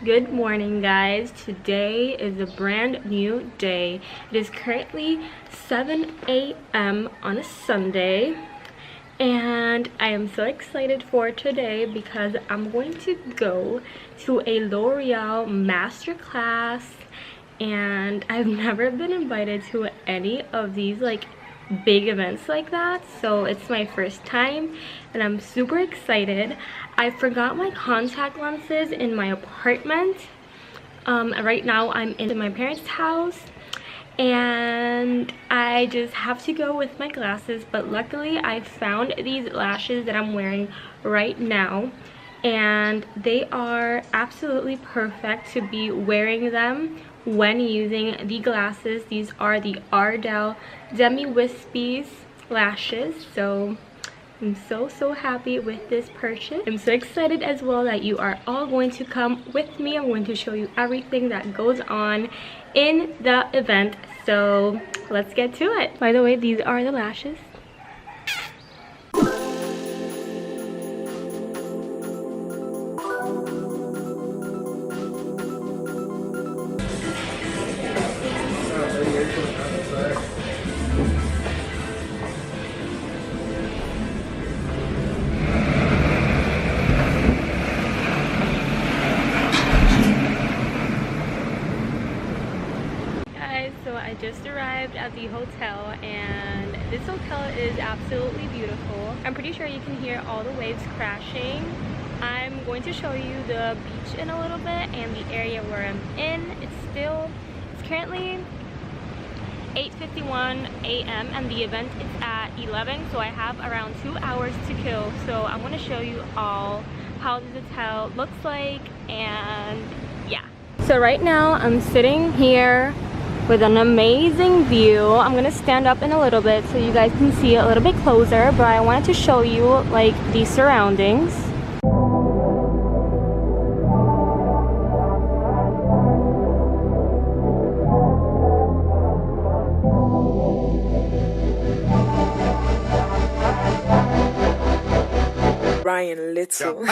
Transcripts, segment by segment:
Good morning, guys. Today is a brand new day. It is currently 7 a.m. on a Sunday, and I am so excited for today because I'm going to go to a L'Oreal masterclass, and I've never been invited to any of these big events like that, so it's my first time and I'm super excited. I forgot my contact lenses in my apartment. Right now I'm in my parents' house and I just have to go with my glasses, but luckily I found these lashes that I'm wearing right now and they are absolutely perfect to be wearing them when using the glasses. These are the Ardell Demi Wispies lashes, so I'm so happy with this purchase. I'm so excited as well that you are all going to come with me. I'm going to show you everything that goes on in the event, so let's get to it. By the way, these are the lashes. So I just arrived at the hotel and this hotel is absolutely beautiful. I'm pretty sure you can hear all the waves crashing. I'm going to show you the beach in a little bit and the area where I'm in. It's currently 8:51 a.m. and the event is at 11, so I have around 2 hours to kill. So I'm going to show you all how this hotel looks like, and yeah. So right now I'm sitting here with an amazing view. I'm gonna stand up in a little bit so you guys can see a little bit closer, but I wanted to show you the surroundings. Ryan Little.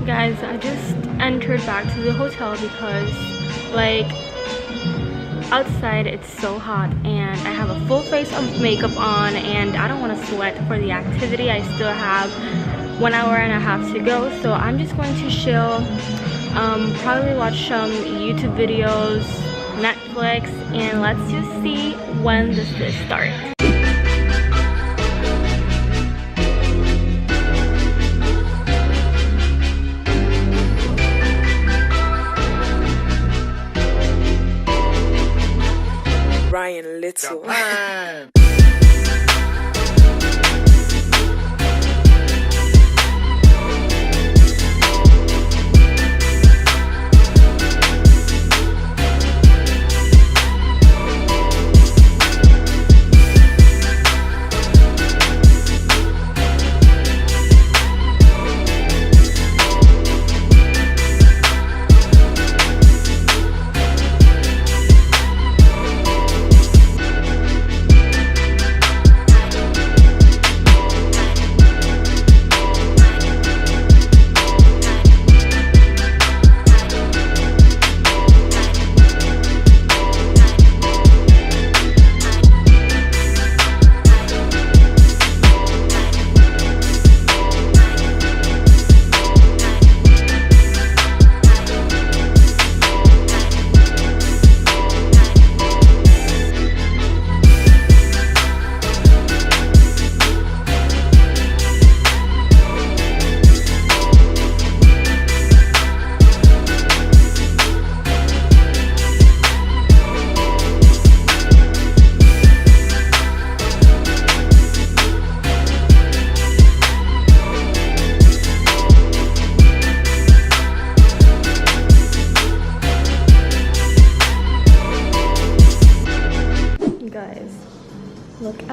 Guys, I just entered back to the hotel because outside it's so hot and I have a full face of makeup on and I don't want to sweat for the activity. I still have 1 hour and a half to go, so I'm just going to chill, probably watch some YouTube videos, Netflix, and let's just see when this starts. Ryan Little.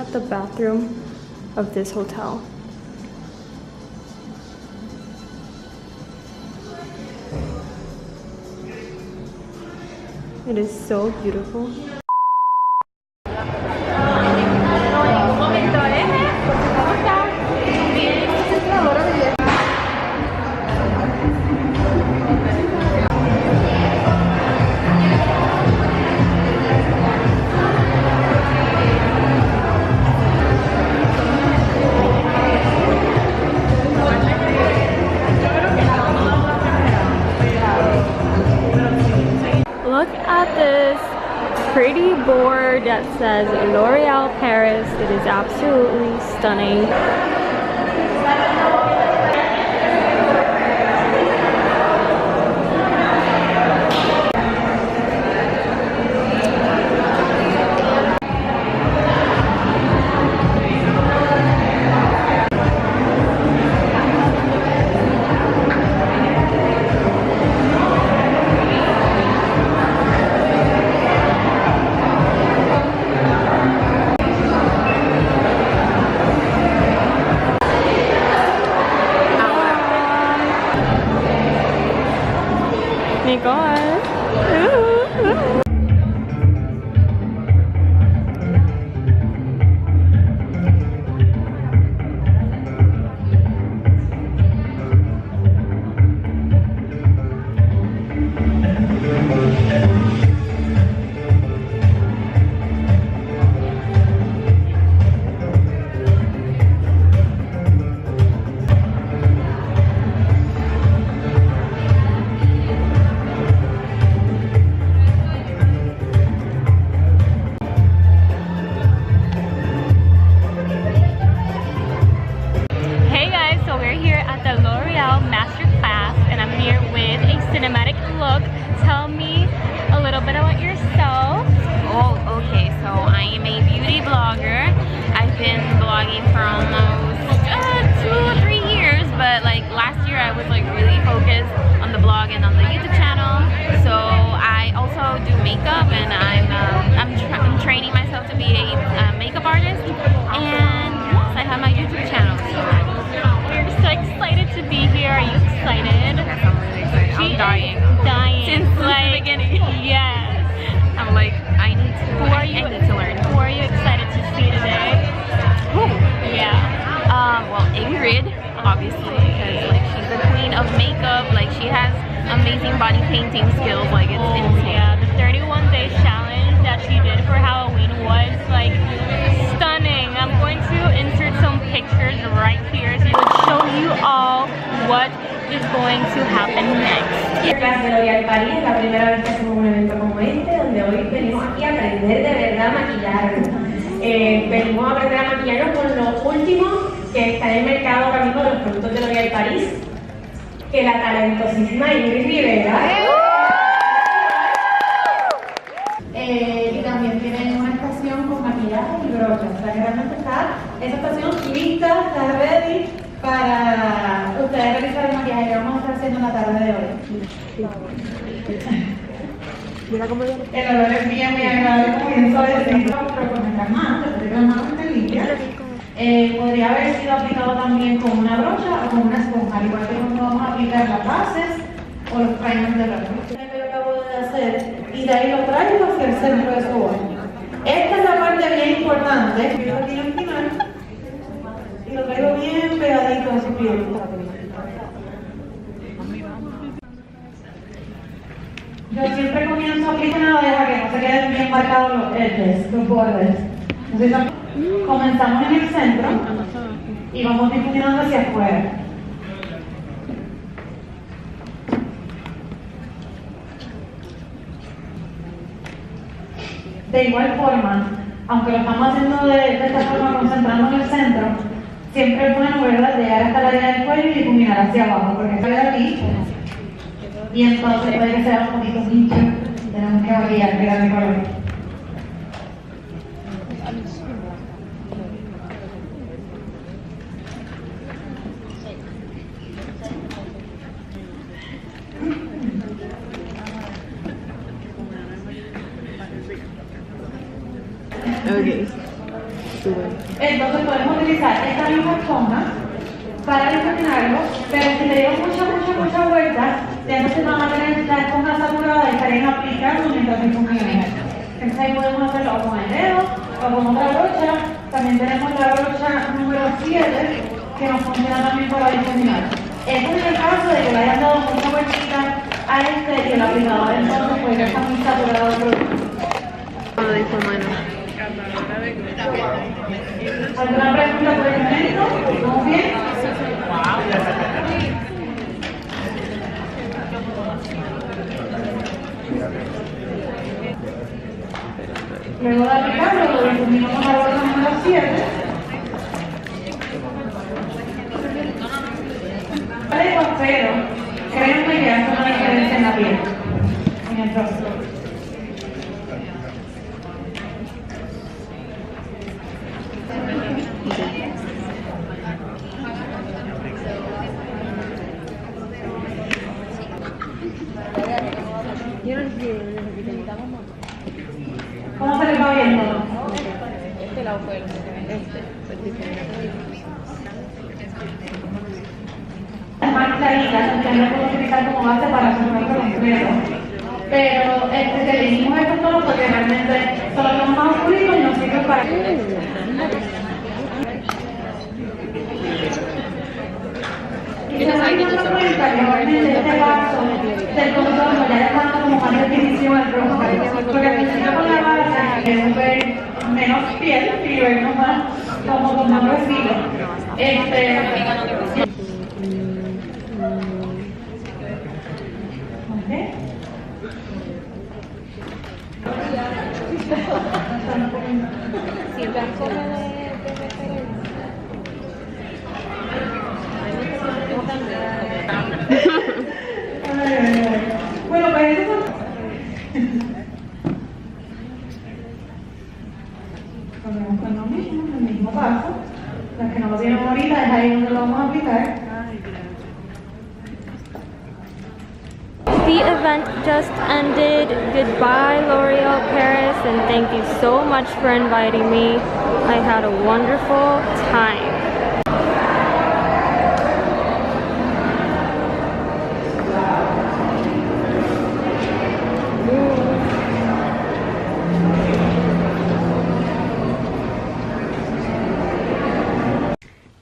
at the bathroom of this hotel. It is so beautiful. Look at this pretty board that says L'Oreal Paris. It is absolutely stunning. My God. Tell me a little bit about yourself. Oh, okay. So I am a beauty blogger. I've been blogging for almost 2 or 3 years, but like last year I was like really focused on the blog and on the YouTube channel. So I also do makeup, and I'm training myself to be a makeup artist. And yes, I have my YouTube channel. So We're so excited to be here. Are you excited? yes, I'm really excited. I'm dying. Since the beginning. Yes. I'm like, I need to learn. Who are you excited to see today? Who? Yeah. Well, Ingrid, obviously, because like she's the queen of makeup. Like she has amazing body painting skills. Like it's insane. Yeah, the 31-day challenge that she did for Halloween was like stunning. I'm going to insert some pictures right here to show you all what is going to happen next. Clase de L'Oreal París, es la primera vez que hacemos un evento como este, donde hoy venimos aquí a aprender de verdad a maquillarnos. Venimos a aprender a maquillarnos con lo último que está en el mercado ahora mismo de los productos de L'Oreal París, que la talentosísima Ingrid Rivera. Y también tienen una estación con maquillaje y brochas. O sea que realmente está esa estación lista, está ready para ustedes realizar el maquillaje que vamos a estar haciendo en la tarde de hoy. El olor es bien, muy agradable, como bien suavecito, pero con nuestras manos, porque las manos están limpias. Podría haber sido aplicado también con una brocha o con una esponja, al igual que cuando vamos a aplicar las bases o los primers de la brocha. Lo acabo de hacer y de ahí lo traigo hacia el centro de su ojo. Esta es la parte bien importante. Yo aquí al final y lo traigo bien pegadito a su piel. Yo siempre comienzo aplicando para que no se queden bien marcados los edges, los bordes. Entonces, comenzamos en el centro y vamos difuminando hacia afuera. De igual forma, aunque lo estamos haciendo de esta forma, concentrando en el centro, siempre es bueno, ¿verdad?, llegar hasta la área del cuello y difuminar hacia abajo, porque sale de aquí y entonces puede que sea un poquito pincho, tenemos que variar, mirar el color. Okay. Entonces podemos utilizar esta misma esponja para difuminarlo, pero si le dio mucha vuelta, ya no se van a tener la esponja saturada y estarían aplicando mientras difuminan. Entonces ahí podemos hacerlo o con el dedo o con otra brocha. También tenemos la brocha número 7 que nos funciona también para difuminar. Esto es el caso de que le hayan dado mucha vueltita a este y el aplicador entonces pues ya está muy saturado el producto. ¿Alguna pregunta por el momento? ¿Vamos bien? Luego de aplicarlo, lo difuminamos a la brocha número 7. Pero créanme que hace una diferencia en la piel, en el rostro. ¿Cómo se les va viendo? Este lado fue más claritas, que no puedo utilizar como base para su rostro completo. Pero elegimos estos tonos porque realmente son los tonos más oscuros y nos sirven para... Y se van dando cuenta que normalmente este paso del contorno ya le está dando como más definición al rostro. Porque al principio con la base queremos ver menos piel y vernos más como con más refilo. Bueno, pues eso ponemos con lo mismo, el mismo paso. Las que no lo vieron ahorita es ahí donde lo vamos a aplicar. The event just ended. Goodbye, L'Oreal Paris, and thank you so much for inviting me. I had a wonderful time.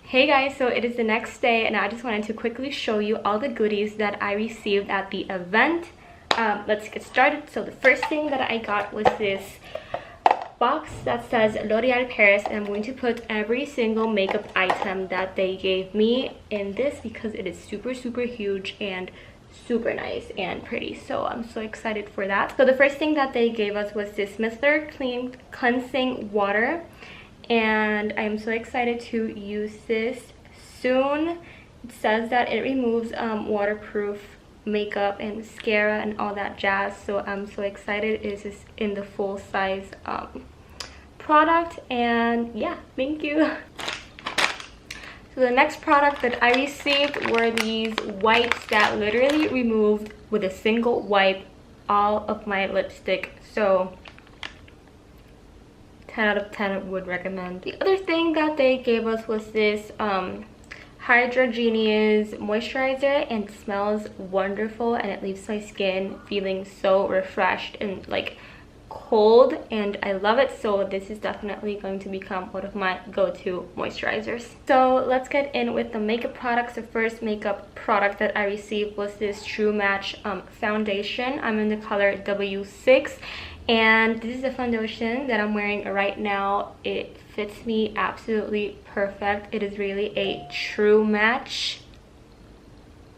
Hey guys, so it is the next day and I just wanted to quickly show you all the goodies that I received at the event. Let's get started. So the first thing that I got was this box that says L'Oreal Paris, and I'm going to put every single makeup item that they gave me in this because it is super huge and super nice and pretty, so I'm so excited for that. So the first thing that they gave us was this Mr. Clean Cleansing Water, and I'm so excited to use this soon. It says that it removes waterproof makeup and mascara and all that jazz, so I'm so excited. It is in the full size product, and yeah, thank you. So the next product that I received were these wipes that literally removed with a single wipe all of my lipstick, so 10 out of 10 would recommend. The other thing that they gave us was this Hydra Genius moisturizer, and it smells wonderful and it leaves my skin feeling so refreshed and like cold, and I love it. So this is definitely going to become one of my go-to moisturizers. So let's get in with the makeup products. The first makeup product that I received was this True Match foundation. I'm in the color W6, and this is the foundation that I'm wearing right now. It fits me absolutely perfect. It is really a true match,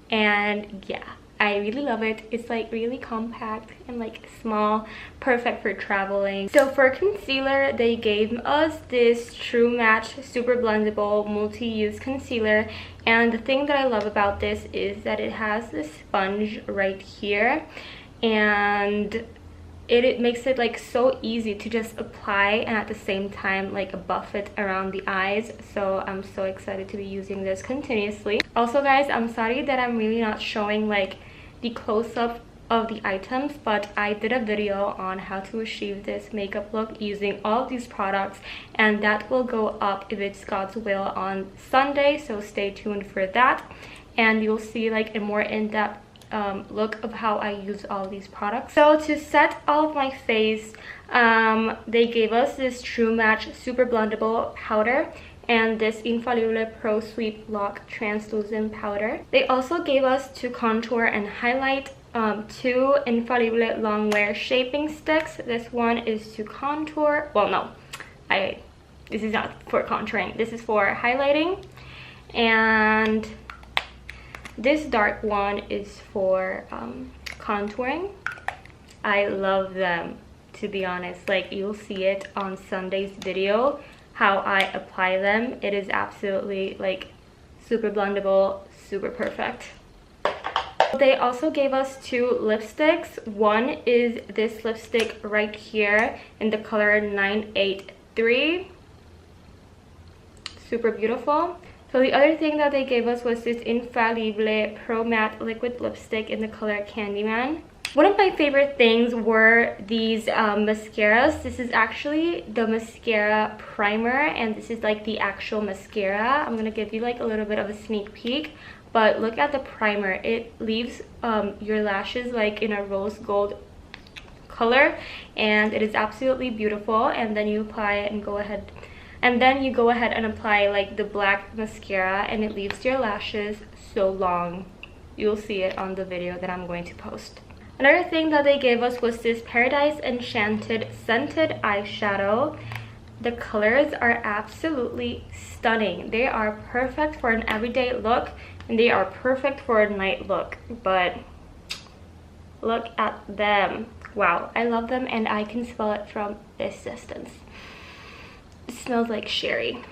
and yeah, I really love it. It's like really compact and like small, perfect for traveling. So for concealer, they gave us this True Match Super Blendable Multi-Use Concealer, and the thing that I love about this is that it has this sponge right here, and it makes it like so easy to just apply and at the same time like buff it around the eyes. So I'm so excited to be using this continuously. Also guys, I'm sorry that I'm really not showing like the close-up of the items, but I did a video on how to achieve this makeup look using all of these products, and that will go up, if it's God's will, on Sunday, so stay tuned for that. And you'll see like a more in-depth look of how I use all of these products. So to set all of my face, they gave us this True Match Super Blendable Powder and this Infallible Pro Sweep Lock Translucent Powder. They also gave us to contour and highlight 2 Infallible Longwear Shaping Sticks. This one is to contour. Well, no, this is not for contouring. This is for highlighting. And this dark one is for contouring. I love them, to be honest. Like, you'll see it on Sunday's video how I apply them. It is absolutely like super blendable, super perfect. They also gave us 2 lipsticks. One is this lipstick right here in the color 983. Super beautiful. So the other thing that they gave us was this Infallible Pro Matte Liquid Lipstick in the color Candyman. One of my favorite things were these mascaras. This is actually the mascara primer, and this is like the actual mascara. I'm gonna give you like a little bit of a sneak peek, but look at the primer. It leaves your lashes like in a rose gold color, and it is absolutely beautiful. And then you apply it and go ahead and apply like the black mascara, and it leaves your lashes so long. You'll see it on the video that I'm going to post. Another thing that they gave us was this Paradise Enchanted Scented Eyeshadow. The colors are absolutely stunning. They are perfect for an everyday look, and they are perfect for a night look. But look at them. Wow, I love them, and I can smell it from this distance. It smells like sherry.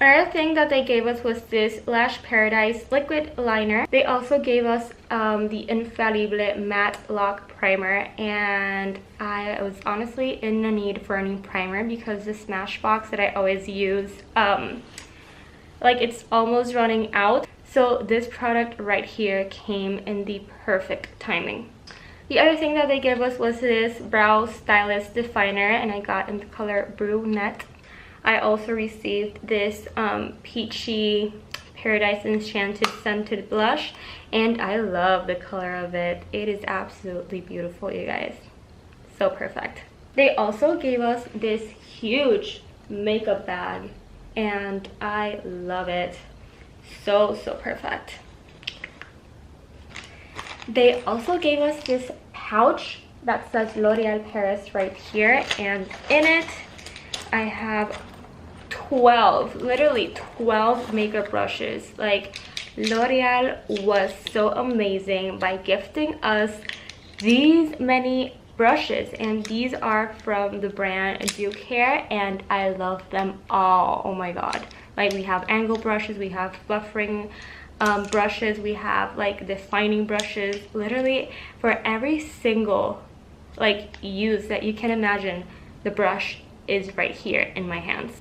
Another thing that they gave us was this Lash Paradise liquid liner. They also gave us the Infallible Matte Lock Primer, and I was honestly in the need for a new primer because the Smashbox that I always use, like, it's almost running out. So this product right here came in the perfect timing. The other thing that they gave us was this Brow Stylist Definer, and I got in the color Brunette. I also received this peachy Paradise Enchanted Scented Blush, and I love the color of it. It is absolutely beautiful, you guys. So perfect. They also gave us this huge makeup bag, and I love it. So perfect. They also gave us this pouch that says L'Oreal Paris right here, and in it I have 12, literally 12 makeup brushes. Like, L'Oreal was so amazing by gifting us these many brushes, and these are from the brand Duke Hair, and I love them all. Oh my god. Like, we have angle brushes, we have fluffing brushes, we have like defining brushes. Literally for every single like use that you can imagine, the brush is right here in my hands.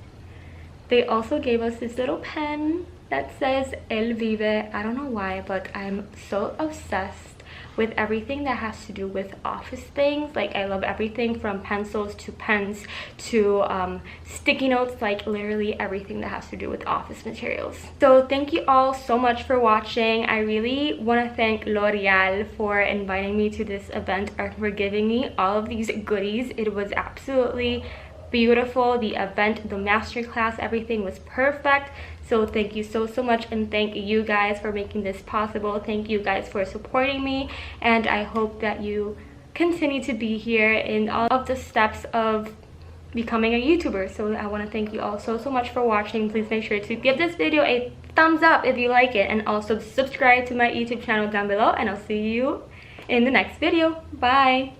They also gave us this little pen that says El Vive. I don't know why, but I'm so obsessed with everything that has to do with office things. Like, I love everything from pencils to pens to sticky notes, like literally everything that has to do with office materials. So thank you all so much for watching. I really want to thank L'Oreal for inviting me to this event and for giving me all of these goodies. It was absolutely beautiful. The event, the masterclass, everything was perfect. So thank you so much, and thank you guys for making this possible. Thank you guys for supporting me, and I hope that you continue to be here in all of the steps of becoming a YouTuber. So I want to thank you all so much for watching. Please make sure to give this video a thumbs up if you like it, and also subscribe to my YouTube channel down below, and I'll see you in the next video. Bye.